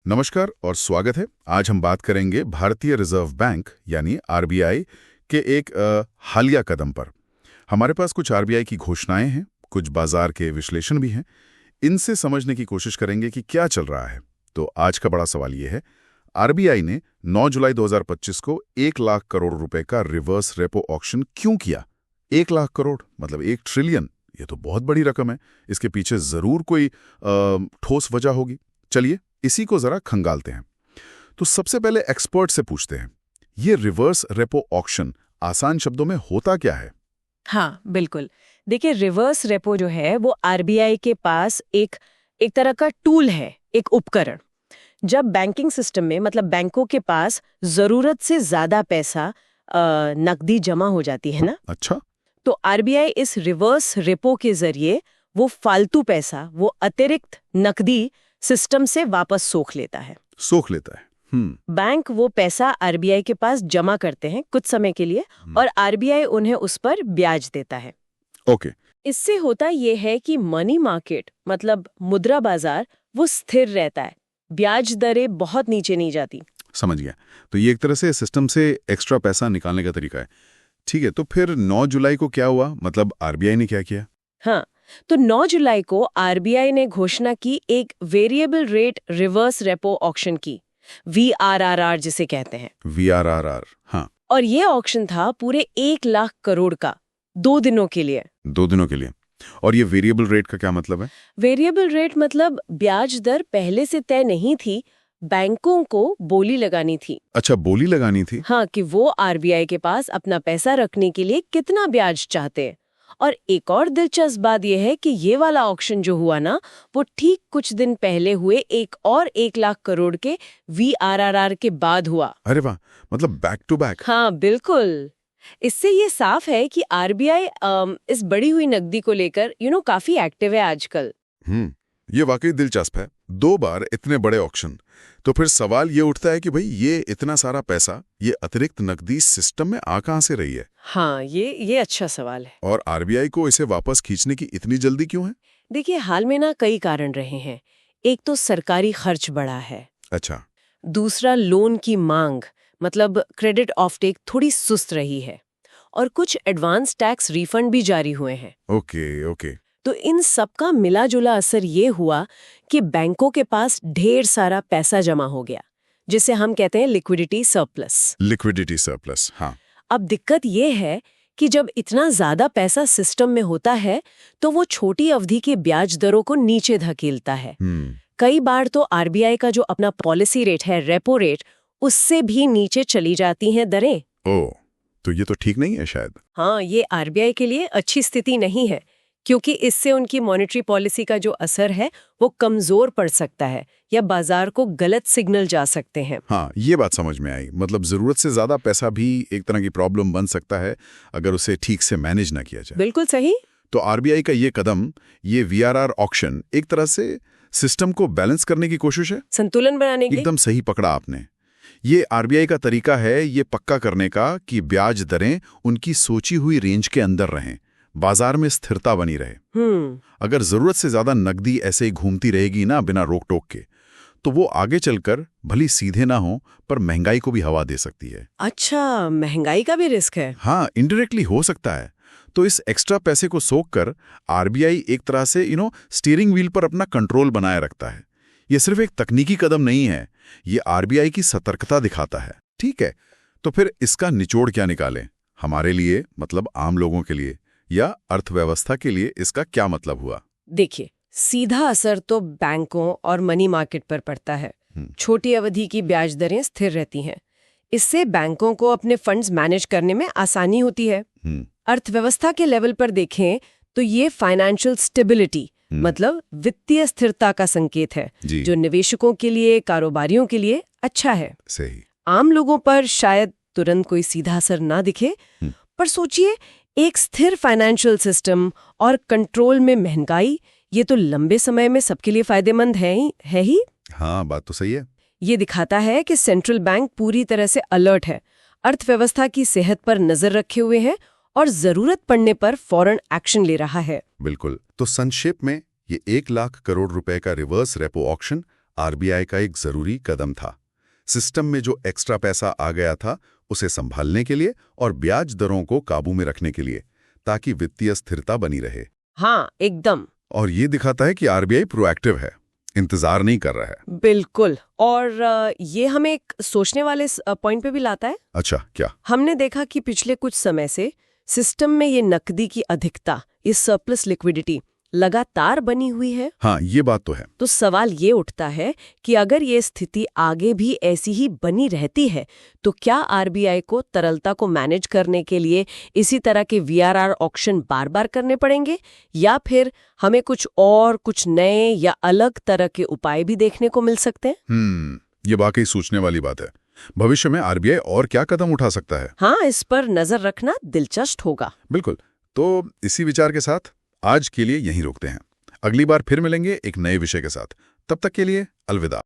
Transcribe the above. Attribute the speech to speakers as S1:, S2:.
S1: नमस्कार और स्वागत है। आज हम बात करेंगे भारतीय रिजर्व बैंक यानी आरबीआई के एक हालिया कदम पर। हमारे पास कुछ आरबीआई की घोषणाएं हैं, कुछ बाजार के विश्लेषण भी हैं। इनसे समझने की कोशिश करेंगे कि क्या चल रहा है। तो आज का बड़ा सवाल ये है, आरबीआई ने 9 जुलाई 2025 को 1 लाख करोड़ रुपए का रिवर्स रेपो ऑक्शन क्यों किया? 1 लाख करोड़ मतलब 1 ट्रिलियन, ये तो बहुत बड़ी रकम है। इसके पीछे जरूर कोई ठोस वजह होगी। चलिए इसी को जरा खंगालते हैं। तो सबसे पहले एक्सपर्ट से पूछते हैं, ये रिवर्स रेपो ऑक्शन आसान शब्दों में होता क्या है?
S2: हाँ, बिल्कुल। देखिए, रिवर्स रेपो जो है वो आरबीआई के पास एक तरह का टूल है, एक उपकरण। जब बैंकिंग सिस्टम में मतलब बैंकों के पास जरूरत से ज्यादा पैसा नकदी जमा हो जाती है ना,
S1: अच्छा,
S2: तो आरबीआई इस रिवर्स रेपो के जरिए वो फालतू पैसा, वो अतिरिक्त नकदी सिस्टम से वापस सोख लेता है। बैंक वो पैसा आरबीआई के पास जमा करते हैं कुछ समय के लिए और आरबीआई उन्हें उस पर ब्याज देता है।
S1: ओके।
S2: इससे होता ये है कि मनी मार्केट मतलब मुद्रा बाजार वो स्थिर रहता है, ब्याज दरें बहुत नीचे नहीं जाती।
S1: समझ गया। तो ये एक तरह से सिस्टम से एक्स्ट्रा पैसा निकालने का तरीका है। ठीक है, तो फिर 9 जुलाई को क्या हुआ? मतलब आरबीआई ने क्या किया?
S2: हाँ, तो 9 जुलाई को आरबीआई ने घोषणा की एक variable rate reverse repo auction की, वीआरआरआर जिसे कहते हैं।
S1: वीआरआरआर, हाँ।
S2: और ये ऑक्शन था पूरे 1 लाख करोड़ का, 2 दिनों के लिए।
S1: 2 दिनों के लिए। और ये वेरिएबल रेट का क्या मतलब है?
S2: वेरिएबल रेट मतलब ब्याज दर पहले से तय नहीं थी, बैंकों को बोली लगानी थी।
S1: अच्छा, बोली लगानी थी।
S2: हाँ, कि वो आरबीआई के पास अपना पैसा रखने के लिए कितना ब्याज चाहते हैं। और एक और दिलचस्प बात यह है कि ये वाला ऑक्शन जो हुआ ना, वो ठीक कुछ दिन पहले हुए एक और 1 लाख करोड़ के वीआरआरआर के बाद हुआ।
S1: अरे वाह, मतलब बैक टू बैक।
S2: हाँ, बिल्कुल। इससे ये साफ है कि आरबीआई इस बढ़ी हुई नकदी को लेकर काफी एक्टिव है आजकल।
S1: ये वाकई दिलचस्प है। 2 बार इतने बड़े ऑक्शन। तो फिर सवाल ये उठता है कि भाई ये इतना सारा पैसा, ये अतिरिक्त नकदी सिस्टम में आ कहां से रही है?
S2: हाँ, ये अच्छा सवाल है।
S1: और आरबीआई को इसे वापस खींचने की इतनी जल्दी क्यों है?
S2: देखिए, हाल में ना कई कारण रहे हैं। एक तो सरकारी खर्च बढ़ा है।
S1: अच्छा।
S2: दूसरा, लोन की मांग मतलब क्रेडिट ऑफटेक थोड़ी सुस्त रही है। और कुछ एडवांस टैक्स रिफंड भी जारी हुए हैं।
S1: ओके।
S2: तो इन सब का मिला जुला असर ये हुआ कि बैंकों के पास ढेर सारा पैसा जमा हो गया, जिसे हम कहते हैं लिक्विडिटी सरप्लस।
S1: हाँ।
S2: अब दिक्कत ये है कि जब इतना ज्यादा पैसा सिस्टम में होता है तो वो छोटी अवधि के ब्याज दरों को नीचे धकेलता है। कई बार तो आरबीआई का जो अपना पॉलिसी रेट है, रेपो रेट, उससे भी नीचे चली जाती हैं दरें।
S1: तो ये तो ठीक नहीं है शायद।
S2: हाँ, ये आरबीआई के लिए अच्छी स्थिति नहीं है, क्योंकि इससे उनकी मॉनेटरी पॉलिसी का जो असर है वो कमजोर पड़ सकता है या बाजार को गलत सिग्नल जा सकते हैं।
S1: हाँ, ये बात समझ में आई। मतलब जरूरत से ज्यादा पैसा भी एक तरह की प्रॉब्लम बन सकता है अगर उसे ठीक से मैनेज ना किया जाए।
S2: बिल्कुल सही।
S1: तो आरबीआई का ये कदम, ये वीआरआर ऑक्शन, एक तरह से सिस्टम को बैलेंस करने की कोशिश है,
S2: संतुलन बनाने की।
S1: एकदम सही पकड़ा आपने। ये आरबीआई का तरीका है ये पक्का करने का कि ब्याज दरें उनकी सोची हुई रेंज के अंदर रहें, बाजार में स्थिरता बनी रहे। अगर जरूरत से ज्यादा नकदी ऐसे ही घूमती रहेगी ना बिना रोक टोक के, तो वो आगे चलकर भली सीधे ना हो पर महंगाई को भी हवा दे सकती है।
S2: अच्छा, महंगाई का भी रिस्क है?
S1: हाँ, इनडायरेक्टली हो सकता है। तो इस एक्स्ट्रा पैसे को सोख कर आरबीआई एक तरह से स्टीयरिंग व्हील पर अपना कंट्रोल बनाए रखता है। ये सिर्फ एक तकनीकी कदम नहीं है, ये आरबीआई की सतर्कता दिखाता है। ठीक है, तो फिर इसका निचोड़ क्या निकालें हमारे लिए, मतलब आम लोगों के लिए, या अर्थव्यवस्था के लिए इसका क्या मतलब हुआ?
S2: देखिए, सीधा असर तो बैंकों और मनी मार्केट पर पड़ता है। छोटी अवधि की ब्याज दरें स्थिर रहती हैं। इससे बैंकों को अपने फंड्स मैनेज करने में आसानी होती है। अर्थव्यवस्था के लेवल पर देखें तो ये फाइनेंशियल स्टेबिलिटी मतलब वित्तीय स्थिरता का संकेत है, जो निवेशकों के लिए, कारोबारियों के लिए अच्छा है।
S1: सही।
S2: आम लोगों पर शायद तुरंत कोई सीधा असर ना दिखे, पर सोचिए, एक स्थिर फाइनेंशियल सिस्टम और कंट्रोल में महंगाई, ये तो लंबे समय में सबके लिए फायदेमंद है ही।
S1: हाँ, बात तो सही है।
S2: ये दिखाता है कि सेंट्रल बैंक पूरी तरह से अलर्ट है, अर्थव्यवस्था की सेहत पर नजर रखे हुए है और जरूरत पड़ने पर फौरन एक्शन ले रहा है।
S1: बिल्कुल। तो संक्षेप में ये 1 लाख करोड़ रुपए का रिवर्स रेपो ऑक्शन आरबीआई का एक जरूरी कदम था। सिस्टम में जो एक्स्ट्रा पैसा आ गया था उसे संभालने के लिए और ब्याज दरों को काबू में रखने के लिए, ताकि वित्तीय स्थिरता बनी रहे।
S2: हाँ, एकदम।
S1: और ये दिखाता है कि आरबीआई प्रोएक्टिव है, इंतजार नहीं कर रहा है।
S2: बिल्कुल। और ये हमें एक सोचने वाले पॉइंट पे भी लाता है।
S1: अच्छा, क्या?
S2: हमने देखा कि पिछले कुछ समय से सिस्टम में ये नकदी की अधिकता, ये सरप्लस लिक्विडिटी लगातार बनी हुई है।
S1: हाँ, ये बात तो है।
S2: तो सवाल ये उठता है कि अगर ये स्थिति आगे भी ऐसी ही बनी रहती है तो क्या आरबीआई को तरलता को मैनेज करने के लिए इसी तरह के वीआरआर ऑक्शन बार बार करने पड़ेंगे, या फिर हमें कुछ नए या अलग तरह के उपाय भी देखने को मिल सकते हैं?
S1: ये वाकई सोचने वाली बात है। भविष्य में आरबीआई और क्या कदम उठा सकता है?
S2: हाँ, इस पर नजर रखना दिलचस्प होगा।
S1: बिल्कुल। तो इसी विचार के साथ आज के लिए यहीं रोकते हैं। अगली बार फिर मिलेंगे एक नए विषय के साथ। तब तक के लिए अलविदा।